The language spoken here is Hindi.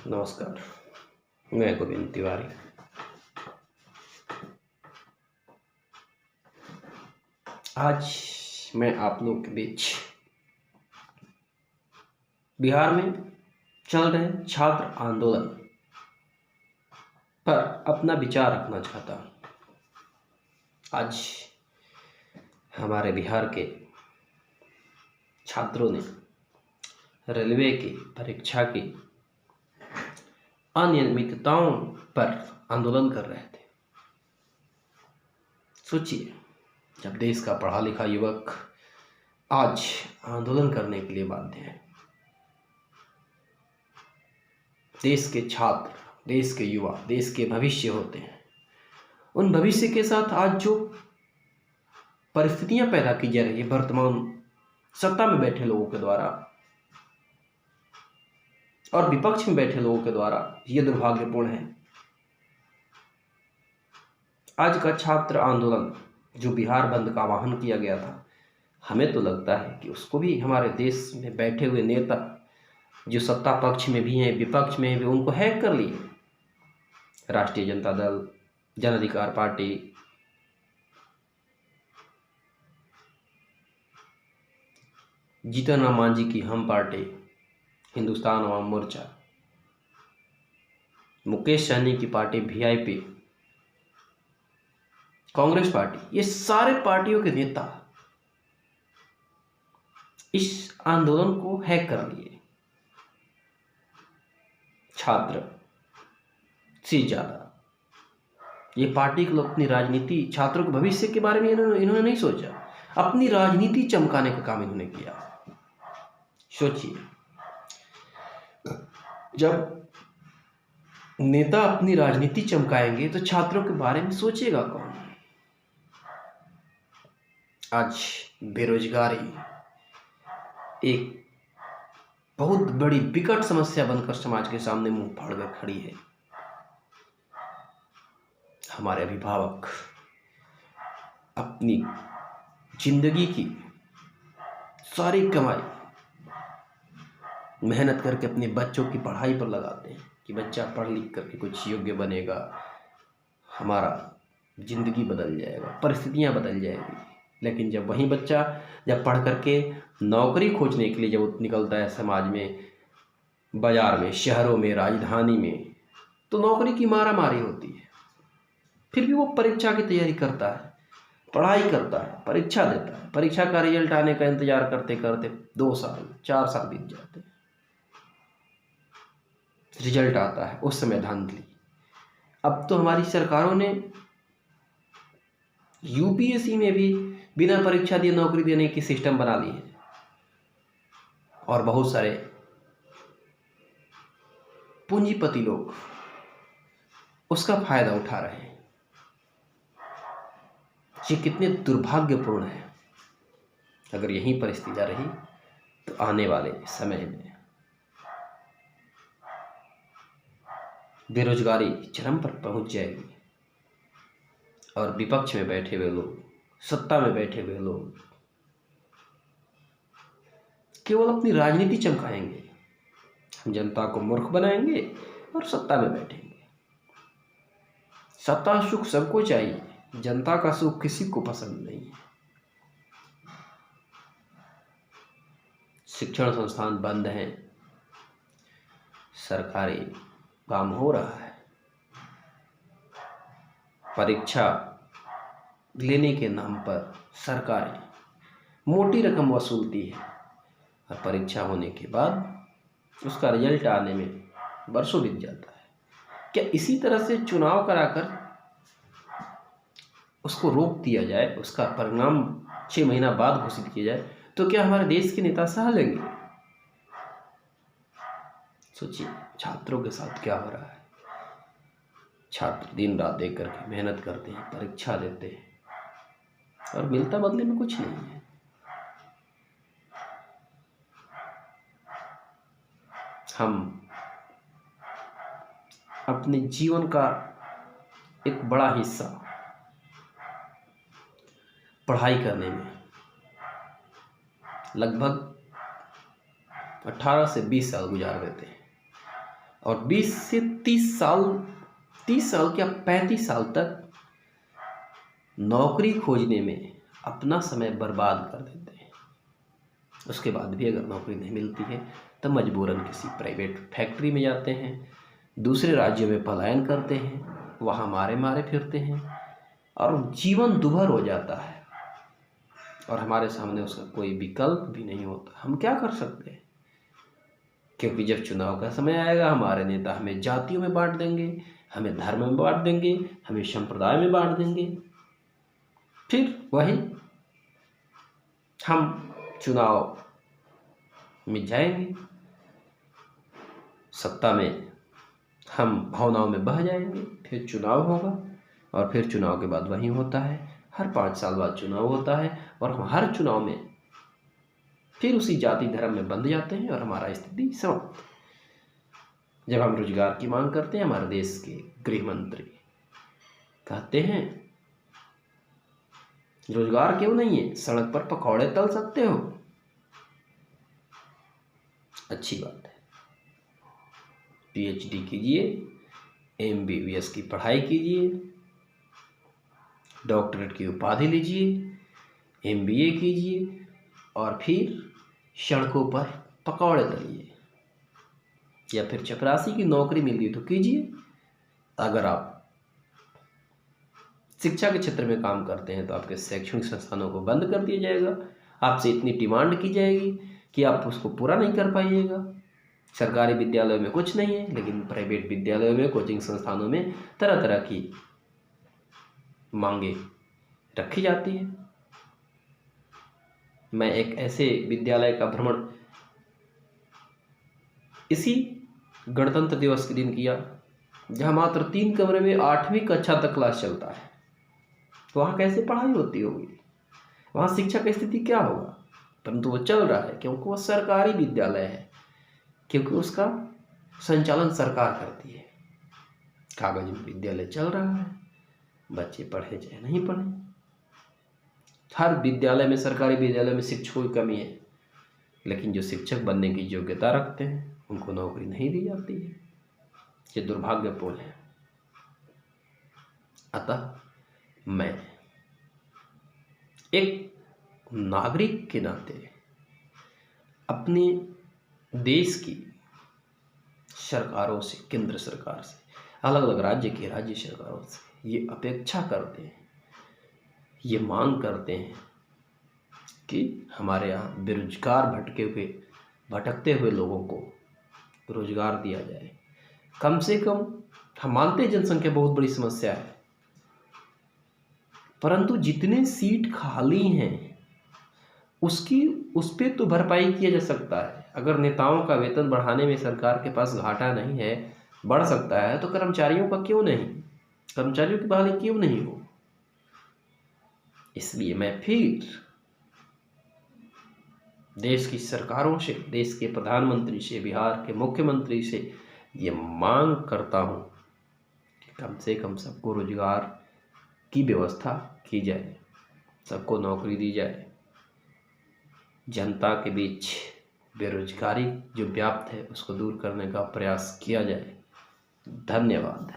नमस्कार। मैं गोविंद तिवारी। आज मैं आप लोगों के बीच बिहार में चल रहे छात्र आंदोलन पर अपना विचार रखना चाहता हूँ। आज हमारे बिहार के छात्रों ने रेलवे की परीक्षा की अनियमितताओं पर आंदोलन कर रहे थे। सोचिए, जब देश का पढ़ा लिखा युवक आज आंदोलन करने के लिए बाध्य है, देश के छात्र, देश के युवा, देश के भविष्य होते हैं। उन भविष्य के साथ आज जो परिस्थितियां पैदा की जा रही है वर्तमान सत्ता में बैठे लोगों के द्वारा और विपक्ष में बैठे लोगों के द्वारा, ये दुर्भाग्यपूर्ण है। आज का छात्र आंदोलन जो बिहार बंद का आह्वान किया गया था, हमें तो लगता है कि उसको भी हमारे देश में बैठे हुए नेता जो सत्ता पक्ष में भी हैं, विपक्ष में भी, उनको हैक कर लिए। राष्ट्रीय जनता दल, जन अधिकार पार्टी, जीतन राम मांझी की हम पार्टी, हिंदुस्तान अवाम मोर्चा, मुकेश सहनी की पार्टी वीआईपी, कांग्रेस पार्टी, ये सारे पार्टियों के नेता इस आंदोलन को हैक कर लिए। छात्र से ज्यादा ये पार्टी के लोग अपनी राजनीति, छात्रों के भविष्य के बारे में इन्होंने नहीं सोचा। अपनी राजनीति चमकाने का काम इन्होंने किया। सोचिए, जब नेता अपनी राजनीति चमकाएंगे तो छात्रों के बारे में सोचेगा कौन? आज बेरोजगारी एक बहुत बड़ी विकट समस्या बनकर समाज के सामने मुंह फाड़कर खड़ी है। हमारे अभिभावक अपनी जिंदगी की सारी कमाई मेहनत करके अपने बच्चों की पढ़ाई पर लगाते हैं कि बच्चा पढ़ लिख करके कुछ योग्य बनेगा, हमारा जिंदगी बदल जाएगा, परिस्थितियां बदल जाएगी। लेकिन जब वही बच्चा जब पढ़ करके नौकरी खोजने के लिए जब निकलता है समाज में, बाजार में, शहरों में, राजधानी में, तो नौकरी की मारा मारी होती है। फिर भी वो परीक्षा की तैयारी करता है, पढ़ाई करता है, परीक्षा देता है। परीक्षा का रिजल्ट आने का इंतजार करते करते 2 साल 4 साल बीत जाते हैं। रिजल्ट आता है, उस समय धांधली। अब तो हमारी सरकारों ने यूपीएससी में भी बिना परीक्षा दिए नौकरी देने की सिस्टम बना ली है और बहुत सारे पूंजीपति लोग उसका फायदा उठा रहे हैं। ये कितने दुर्भाग्यपूर्ण है। अगर यही परिस्थिति रही तो आने वाले समय में बेरोजगारी चरम पर पहुंच जाएगी और विपक्ष में बैठे हुए लोग, सत्ता में बैठे हुए लोग केवल अपनी राजनीति चमकाएंगे। हम जनता को मूर्ख बनाएंगे और सत्ता में बैठेंगे। सत्ता सुख सबको चाहिए, जनता का सुख किसी को पसंद नहीं है। शिक्षण संस्थान बंद हैं, सरकारी काम हो रहा है, परीक्षा लेने के नाम पर सरकारें मोटी रकम वसूलती है और परीक्षा होने के बाद उसका रिजल्ट आने में वर्षों बीत जाता है। क्या इसी तरह से चुनाव कराकर उसको रोक दिया जाए, उसका परिणाम 6 महीना बाद घोषित किया जाए, तो क्या हमारे देश के नेता सह लेंगे? सोचिए, छात्रों के साथ क्या हो रहा है। छात्र दिन रात देख करके मेहनत करते हैं, परीक्षा देते हैं और मिलता बदले में कुछ नहीं है। हम अपने जीवन का एक बड़ा हिस्सा पढ़ाई करने में लगभग 18 से 20 साल गुजार देते हैं और 20 से 30 साल क्या 35 साल तक नौकरी खोजने में अपना समय बर्बाद कर देते हैं। उसके बाद भी अगर नौकरी नहीं मिलती है तो मजबूरन किसी प्राइवेट फैक्ट्री में जाते हैं, दूसरे राज्यों में पलायन करते हैं, वहाँ मारे मारे फिरते हैं और जीवन दुभर हो जाता है और हमारे सामने उसका कोई विकल्प भी नहीं होता। हम क्या कर सकते हैं? क्योंकि जब चुनाव का समय आएगा हमारे नेता हमें जातियों में बांट देंगे, हमें धर्म में बांट देंगे, हमें संप्रदाय में बांट देंगे। फिर वही हम चुनाव में जाएंगे, सत्ता में हम भावनाओं में बह जाएंगे, फिर चुनाव होगा और फिर चुनाव के बाद वही होता है, हर 5 साल बाद चुनाव होता है और हम हर चुनाव में फिर उसी जाति धर्म में बंध जाते हैं और हमारा स्थिति समाप्त। जब हम रोजगार की मांग करते हैं, हमारे देश के गृह मंत्री कहते हैं रोजगार क्यों नहीं है, सड़क पर पकौड़े तल सकते हो। अच्छी बात है, PhD कीजिए, MBBS की पढ़ाई कीजिए, डॉक्टरेट की उपाधि लीजिए, MBA कीजिए और फिर सड़कों पर पकौड़े तलिए, या फिर चपरासी की नौकरी मिल गई तो कीजिए। अगर आप शिक्षा के क्षेत्र में काम करते हैं तो आपके शैक्षणिक संस्थानों को बंद कर दिया जाएगा, आपसे इतनी डिमांड की जाएगी कि आप उसको पूरा नहीं कर पाइएगा। सरकारी विद्यालयों में कुछ नहीं है, लेकिन प्राइवेट विद्यालयों में, कोचिंग संस्थानों में तरह तरह की मांगे रखी जाती है। मैं एक ऐसे विद्यालय का भ्रमण इसी गणतंत्र दिवस के दिन किया जहाँ मात्र 3 कमरे में 8वीं कक्षा तक क्लास चलता है। तो वहाँ कैसे पढ़ाई होती होगी, वहाँ शिक्षा की स्थिति क्या होगा? परंतु वो चल रहा है क्योंकि वो सरकारी विद्यालय है, क्योंकि उसका संचालन सरकार करती है। कागज में विद्यालय चल रहा है, बच्चे पढ़े चाहे नहीं पढ़े। हर विद्यालय में, सरकारी विद्यालय में शिक्षकों की कमी है, लेकिन जो शिक्षक बनने की योग्यता रखते हैं उनको नौकरी नहीं दी जाती है। ये दुर्भाग्यपूर्ण है। अतः मैं एक नागरिक के नाते अपने देश की सरकारों से, केंद्र सरकार से, अलग अलग राज्य की राज्य सरकारों से ये अपेक्षा करते हैं, ये मांग करते हैं कि हमारे यहाँ बेरोजगार भटकते हुए लोगों को रोजगार दिया जाए। कम से कम हम मानते हैं जनसंख्या बहुत बड़ी समस्या है, परंतु जितने सीट खाली हैं उस पे तो भरपाई किया जा सकता है। अगर नेताओं का वेतन बढ़ाने में सरकार के पास घाटा नहीं है, बढ़ सकता है, तो कर्मचारियों का क्यों नहीं, कर्मचारियों की बहाली क्यों नहीं हो? इसलिए मैं फिर देश की सरकारों से, देश के प्रधानमंत्री से, बिहार के मुख्यमंत्री से ये मांग करता हूँ कि कम से कम सबको रोजगार की व्यवस्था की जाए, सबको नौकरी दी जाए, जनता के बीच बेरोजगारी जो व्याप्त है उसको दूर करने का प्रयास किया जाए। धन्यवाद।